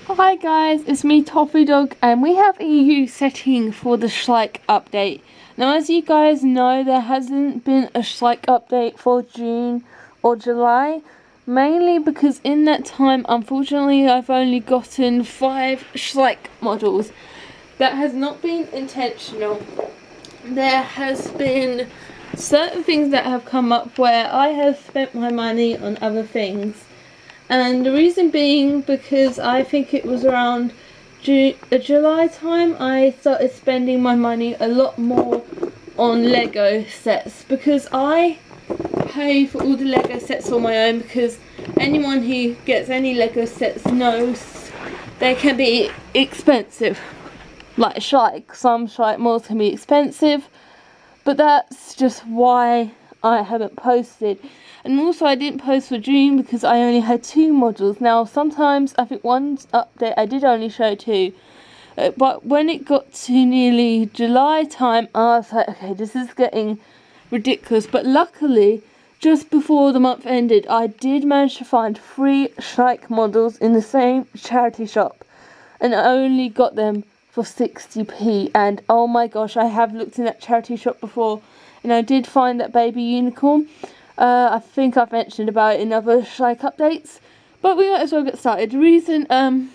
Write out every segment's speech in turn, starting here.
Hi guys, it's me Toffee Dog, and we have EU setting for the Schleich update. Now as you guys know, there hasn't been a Schleich update for June or July, mainly because in that time unfortunately I've only gotten 5 Schleich models. That has not been intentional. There has been certain things that have come up where I have spent my money on other things. And the reason being because I think it was around July time I started spending my money a lot more on Lego sets, because I pay for all the Lego sets on my own, because anyone who gets any Lego sets knows they can be expensive. Like Schleich, some Schleich models can be expensive, but that's just why I haven't posted. And also I didn't post for June because I only had 2 models. Now sometimes I think one update I did only show 2, but when it got to nearly July time I was like, okay, this is getting ridiculous. But luckily just before the month ended I did manage to find 3 Schleich models in the same charity shop, and I only got them for 60p. And oh my gosh, I have looked in that charity shop before and I did find that baby unicorn. I think I've mentioned about it in other Schleich updates, but we might as well get started. The reason I'm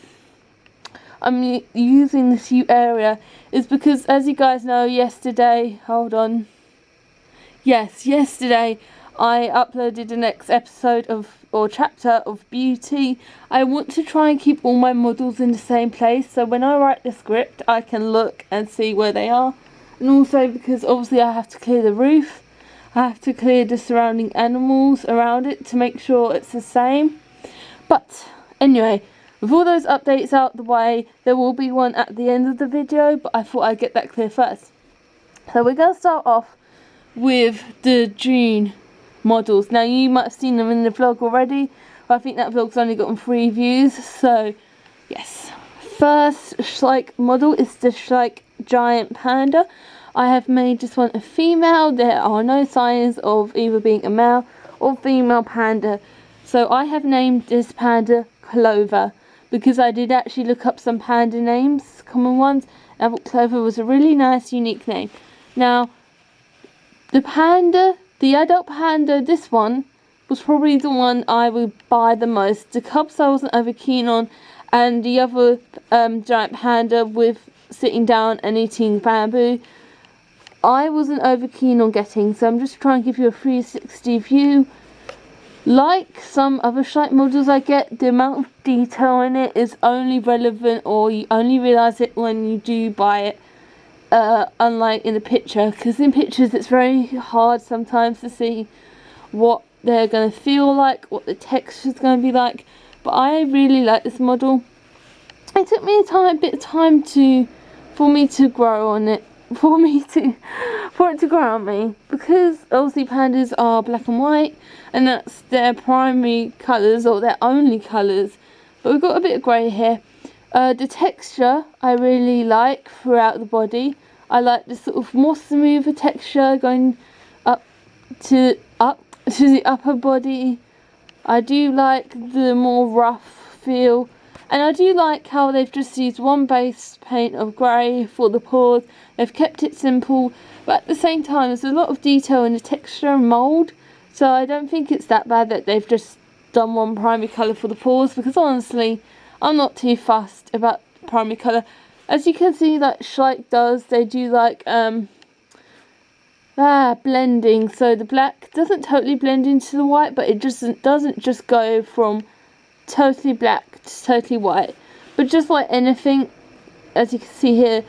using this area is because, as you guys know, yesterday I uploaded the next episode or chapter of Beauty. I want to try and keep all my models in the same place, so when I write the script I can look and see where they are. And also because obviously I have to clear the roof, I have to clear the surrounding animals around it to make sure it's the same. But anyway, with all those updates out the way, there will be one at the end of the video, but I thought I'd get that clear first. So we're going to start off with the June models. Now you might have seen them in the vlog already, but I think that vlog's only gotten 3 views, so yes. First Schleich model is the Schleich Giant Panda. I have made this one a female. There are no signs of either being a male or female panda, so I have named this panda Clover, because I did actually look up some panda names, common ones, and I thought Clover was a really nice unique name. Now the adult panda, this one was probably the one I would buy the most. The cubs I wasn't over keen on, and the other giant panda with sitting down and eating bamboo I wasn't over keen on getting, so I'm just trying to give you a 360 view. Like some other Schleich models I get, the amount of detail in it is only relevant, or you only realise it when you do buy it, unlike in the picture, because in pictures it's very hard sometimes to see what they're going to feel like, what the texture's going to be like. But I really like this model. It took me a bit of time for me to grow on it, for it to grow on me, because obviously pandas are black and white and that's their primary colours, or their only colours, but we've got a bit of grey here. The texture I really like throughout the body. I like the sort of more smoother texture going up to the upper body. I do like the more rough feel. And I do like how they've just used one base paint of grey for the paws. They've kept it simple, but at the same time there's a lot of detail in the texture and mould. So I don't think it's that bad that they've just done one primary colour for the paws, because honestly, I'm not too fussed about primary colour. As you can see, like Schleich does, they do like blending. So the black doesn't totally blend into the white, but it doesn't just go from totally black to totally white. But just like anything, as you can see here,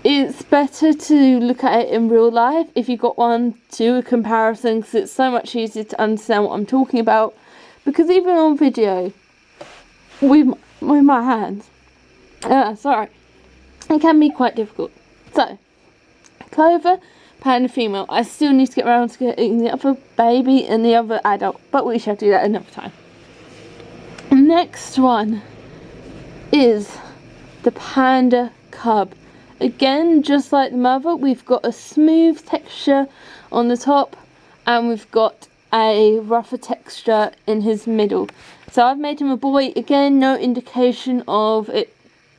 it's better to look at it in real life if you got one to do a comparison, because it's so much easier to understand what I'm talking about. Because even on video with my hands, it can be quite difficult. So Clover, panda female. I still need to get around to getting the other baby and the other adult, but we shall do that another time. Next one is the panda cub. Again, just like the mother, we've got a smooth texture on the top and we've got a rougher texture in his middle. So I've made him a boy. Again, no indication of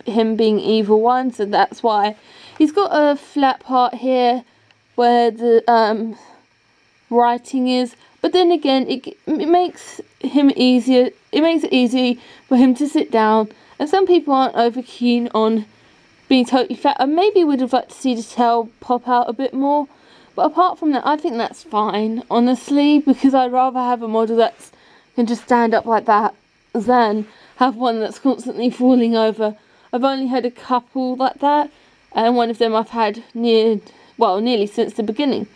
him being either one, so that's why. He's got a flat part here where the writing is, but then again, it makes him easier. It makes it easy for him to sit down, and some people aren't over keen on being totally flat. I maybe would have liked to see the tail pop out a bit more, but apart from that, I think that's fine, honestly, because I'd rather have a model that can just stand up like that than have one that's constantly falling over. I've only had a couple like that, and one of them I've had nearly since the beginning.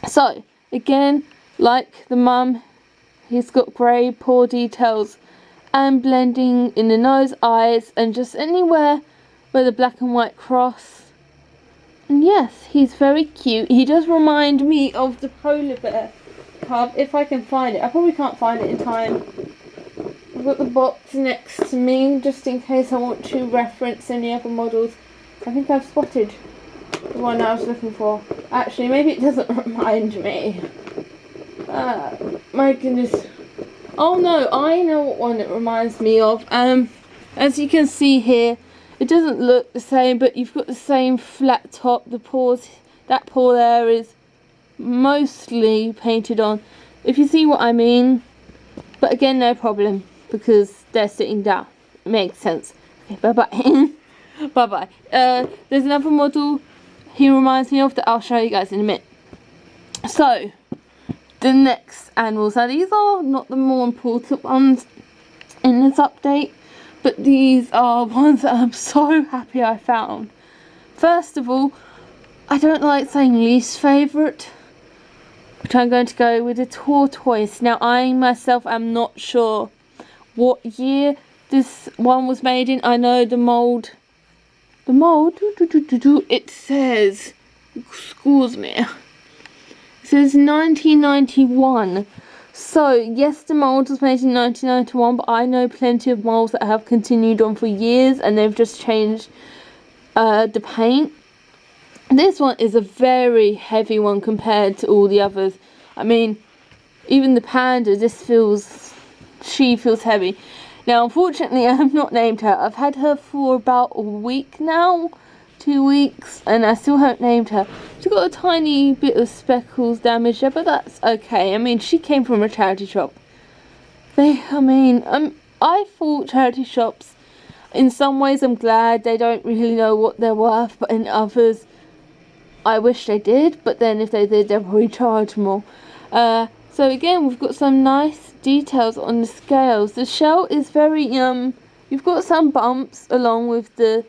So, again, like the mum, he's got grey paw details and blending in the nose, eyes, and just anywhere where the black and white cross. And yes, he's very cute. He does remind me of the polar bear cub, if I can find it. I probably can't find it in time. I've got the box next to me, just in case I want to reference any other models. I think I've spotted the one I was looking for. Actually, maybe it doesn't remind me. My goodness. Oh no, I know what one it reminds me of. As you can see here, it doesn't look the same, but you've got the same flat top. The paws, that paw there is mostly painted on, if you see what I mean. But again, no problem, because they're sitting down. It makes sense. Okay, bye-bye. Bye-bye. There's another model he reminds me of that I'll show you guys in a minute. So, the next animals. Now, these are not the more important ones in this update, but these are ones that I'm so happy I found. First of all, I don't like saying least favourite, but I'm going to go with a tortoise. Now, I myself am not sure what year this one was made in. I know the mould, it says, excuse me, it says 1991. So, yes, the mould was made in 1991, but I know plenty of moulds that have continued on for years and they've just changed the paint. This one is a very heavy one compared to all the others. I mean, even the panda, she feels heavy. Now, unfortunately, I have not named her. I've had her for about a week now, 2 weeks, and I still haven't named her. She's got a tiny bit of speckles damage there, but that's okay. I mean, she came from a charity shop. I thought charity shops, in some ways I'm glad they don't really know what they're worth, but in others, I wish they did, but then if they did, they'll probably charge more. So again, we've got some nice details on the scales. The shell is very, you've got some bumps along with the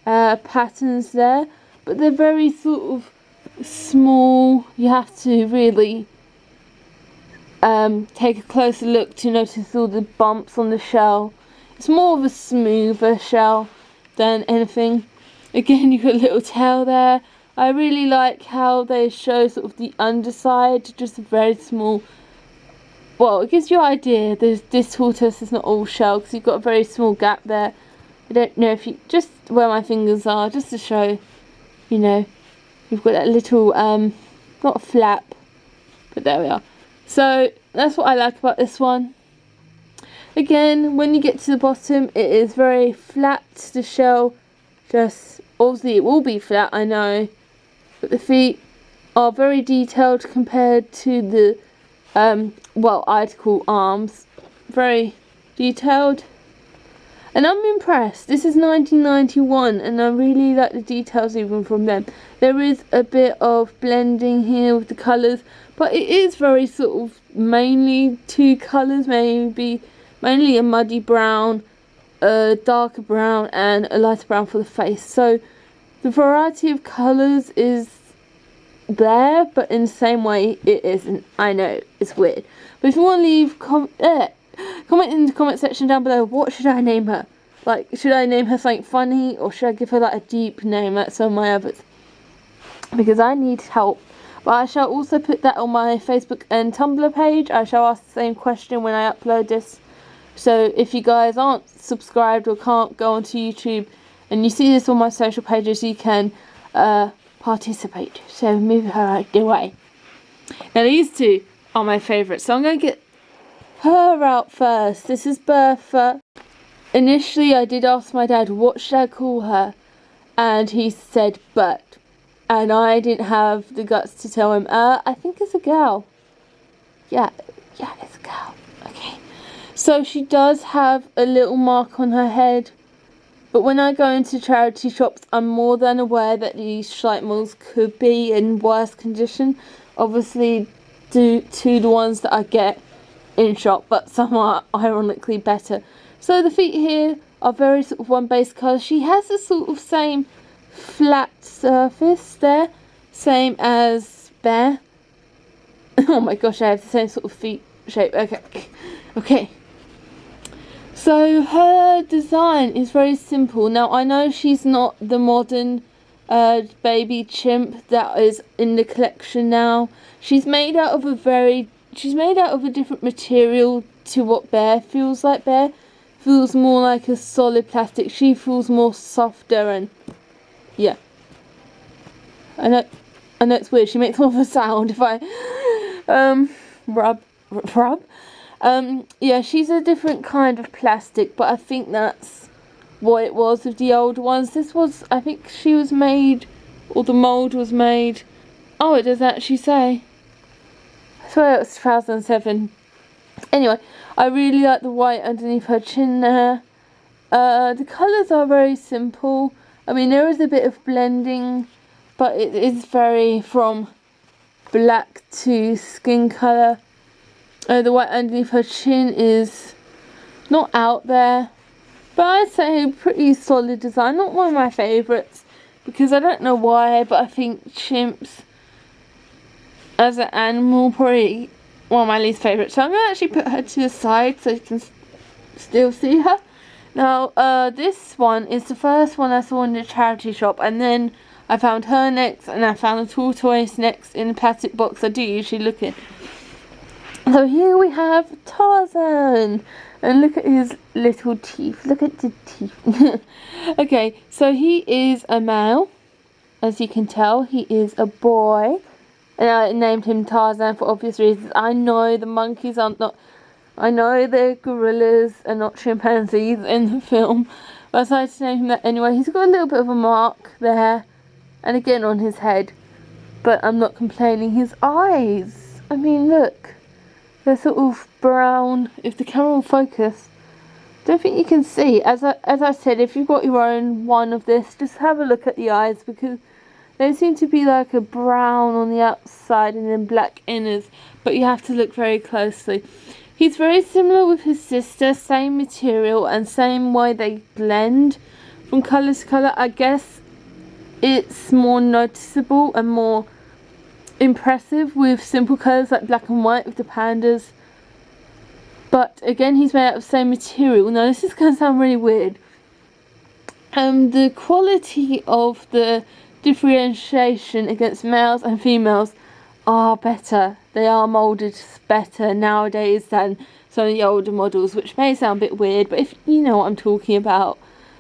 patterns there, but they're very sort of small. You have to really take a closer look to notice all the bumps on the shell. It's more of a smoother shell than anything. Again, you've got a little tail there. I really like how they show sort of the underside, just a very small, well, it gives you an idea. This tortoise is not all shell because you've got a very small gap there. I don't know if you, just where my fingers are, just to show, you know, you've got that little, not a flap, but there we are. So that's what I like about this one. Again, when you get to the bottom, it is very flat, the shell, just, obviously it will be flat, I know, but the feet are very detailed compared to the, I'd call arms, very detailed, and I'm impressed. This is 1991, and I really like the details even from them. There is a bit of blending here with the colours, but it is very sort of mainly two colours, mainly a muddy brown, a darker brown, and a lighter brown for the face. So the variety of colours is there, but in the same way it isn't. I know, it's weird. But if you want to leave comment in the comment section down below, what should I name her? Like, should I name her something funny, or should I give her like a deep name like some of my others? Because I need help. But I shall also put that on my Facebook and Tumblr page. I shall ask the same question when I upload this. So if you guys aren't subscribed or can't go onto YouTube and you see this on my social pages, you can participate. So move her out the way. Now these two are my favourites. So I'm going to get her out first. This is Bertha. Initially, I did ask my dad, what should I call her? And he said, Bert. And I didn't have the guts to tell him, I think it's a girl. Yeah, it's a girl. Okay. So she does have a little mark on her head. But when I go into charity shops, I'm more than aware that these Schleich models could be in worse condition. Obviously, due to the ones that I get in shop, but some are ironically better. So the feet here are very sort of one base colour. She has the sort of same flat surface there, same as Bear. Oh my gosh, I have the same sort of feet shape. Okay. So her design is very simple. Now I know she's not the modern baby chimp that is in the collection now. She's made out of a different material to what Bear feels like. Bear feels more like a solid plastic. She feels more softer, and yeah. I know it's weird. She makes more of a sound if I rub. Yeah, she's a different kind of plastic, but I think that's what it was with the old ones. This was, I think she was made, or the mould was made. Oh, it does actually say. I swear it was 2007. Anyway, I really like the white underneath her chin there. The colours are very simple. I mean, there is a bit of blending, but it is very from black to skin colour. The white underneath her chin is not out there, but I'd say pretty solid design. Not one of my favourites, because I don't know why, but I think chimps as an animal probably one of my least favourites. So I'm going to actually put her to the side so you can still see her. Now, this one is the first one I saw in the charity shop, and then I found her next, and I found the tortoise next in the plastic box I do usually look in. So here we have Tarzan, and look at his little teeth. Look at the teeth. Okay, so he is a male. As you can tell, he is a boy, and I named him Tarzan for obvious reasons. I know the monkeys are not. I know the gorillas are not chimpanzees in the film, but I decided to name him that anyway. He's got a little bit of a mark there, and again on his head, but I'm not complaining. His eyes, I mean, look. They're sort of brown. If the camera will focus, don't think you can see. As I said, if you've got your own one of this, just have a look at the eyes, because they seem to be like a brown on the outside and then black inners, but you have to look very closely. He's very similar with his sister, same material and same way they blend from colour to colour. I guess it's more noticeable and more impressive with simple colours like black and white with the pandas, but again he's made out of the same material. Now this is going to sound really weird. The quality of the differentiation against males and females are better. They are moulded better nowadays than some of the older models, which may sound a bit weird, but if you know what I'm talking about.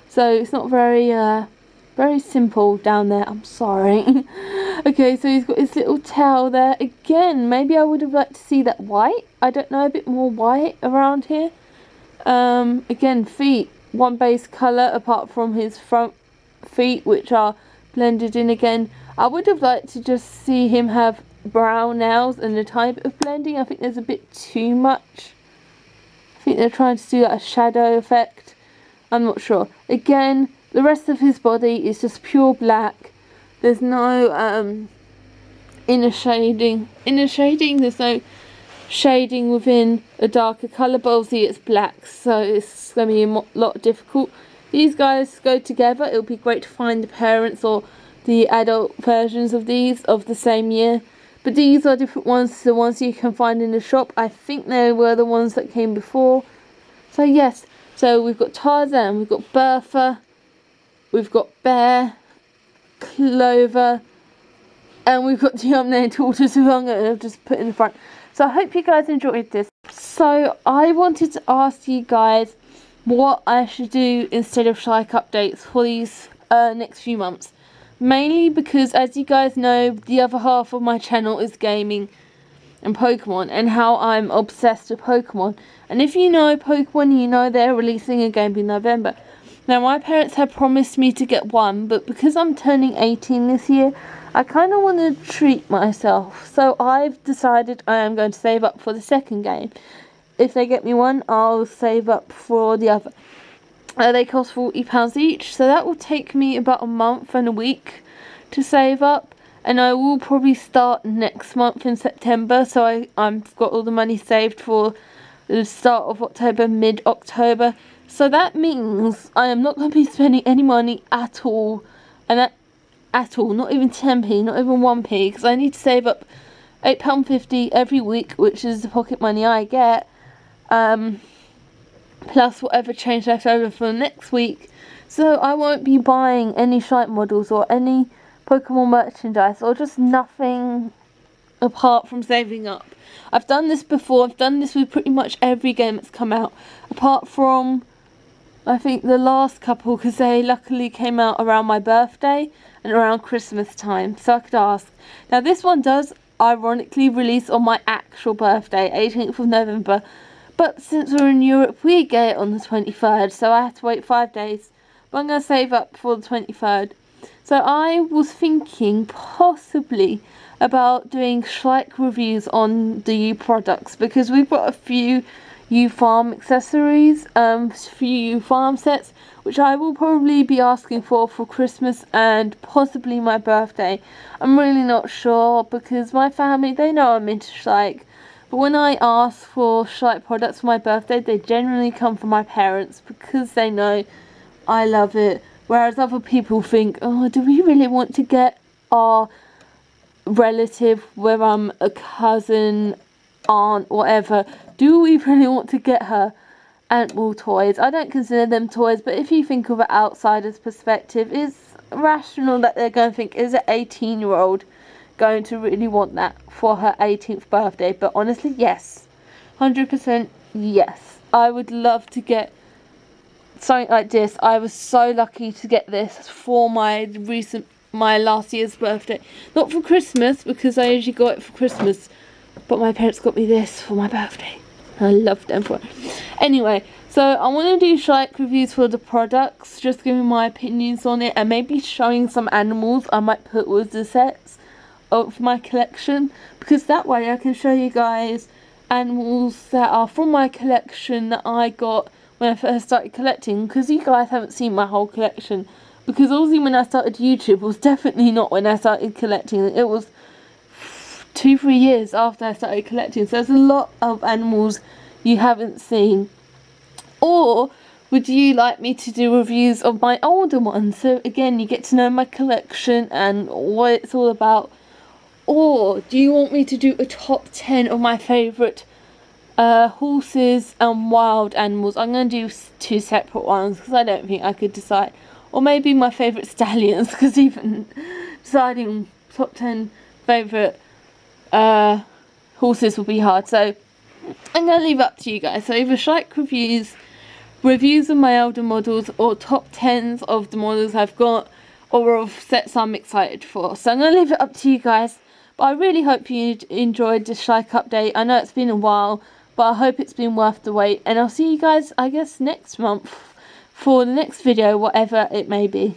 So it's not very simple down there, I'm sorry. Okay, so he's got his little tail there. Again, maybe I would have liked to see that white. I don't know, a bit more white around here. Again, feet, one base colour apart from his front feet, which are blended in again. I would have liked to just see him have brown nails and a type of blending. I think there's a bit too much. I think they're trying to do that a shadow effect. I'm not sure. Again, the rest of his body is just pure black. There's no inner shading. There's no shading within a darker colour, but obviously it's black, so it's going to be a lot difficult. These guys go together. It'll be great to find the parents or the adult versions of these of the same year. But these are different ones to the ones you can find in the shop. I think they were the ones that came before. So yes, so we've got Tarzan, we've got Bertha, we've got Bear, Clover, and we've got the unnamed tortoise who I'm going to just put in the front. So I hope you guys enjoyed this. So I wanted to ask you guys what I should do instead of Schleich updates for these next few months. Mainly because, as you guys know, the other half of my channel is gaming. and Pokemon, and how I'm obsessed with Pokemon. And if you know Pokemon, you know they're releasing a game in November. Now, my parents have promised me to get one, but because I'm turning 18 this year, I kind of want to treat myself. So I've decided I am going to save up for the second game. If they get me one, I'll save up for the other. They cost £40 each, so that will take me about a month and a week to save up. And I will probably start next month in September, so I've got all the money saved for the start of October, mid-October. So that means I am not going to be spending any money at all, and at all, not even 10p, not even 1p, because I need to save up £8.50 every week, which is the pocket money I get, plus whatever change left over for next week. So I won't be buying any Schleich models or any Pokemon merchandise, or just nothing apart from saving up. I've done this before. I've done this with pretty much every game that's come out, apart from I think the last couple, because they luckily came out around my birthday and around Christmas time, so I could ask. Now this one does ironically release on my actual birthday, 18th of November, but since we're in Europe we get it on the 23rd, so I have to wait 5 days, but I'm going to save up for the 23rd. So I was thinking possibly about doing Schleich reviews on the U products, because we've got a few U farm accessories, few U farm sets, which I will probably be asking for Christmas and possibly my birthday. I'm really not sure, because my family, they know I'm into Schleich, but when I ask for Schleich products for my birthday, they generally come from my parents, because they know I love it. Whereas other people think, oh, do we really want to get our relative, whether I'm a cousin, aunt, whatever, do we really want to get her animal toys? I don't consider them toys, but if you think of an outsider's perspective, it's rational that they're going to think, is an 18-year-old going to really want that for her 18th birthday? But honestly, yes, 100% yes. I would love to get something like this. I was so lucky to get this for my last year's birthday. Not for Christmas, because I usually got it for Christmas, but my parents got me this for my birthday. I love them for it. Anyway, so I want to do Schleich reviews for the products, just giving my opinions on it, and maybe showing some animals I might put with the sets of my collection, because that way I can show you guys animals that are from my collection that I got when I first started collecting, because you guys haven't seen my whole collection, because obviously when I started YouTube was definitely not when I started collecting. It was 2-3 years after I started collecting, so there's a lot of animals you haven't seen. Or would you like me to do reviews of my older ones, so again you get to know my collection and what it's all about? Or do you want me to do a top 10 of my favourite horses and wild animals? I'm going to do 2 separate ones, because I don't think I could decide. Or maybe my favourite stallions, because even deciding top 10 favourite horses will be hard. So I'm going to leave it up to you guys. So either Schleich reviews of my older models, or top 10s of the models I've got, or of sets I'm excited for. So I'm going to leave it up to you guys. But I really hope you enjoyed the Schleich update. I know it's been a while, but I hope it's been worth the wait. And I'll see you guys, I guess, next month for the next video, whatever it may be.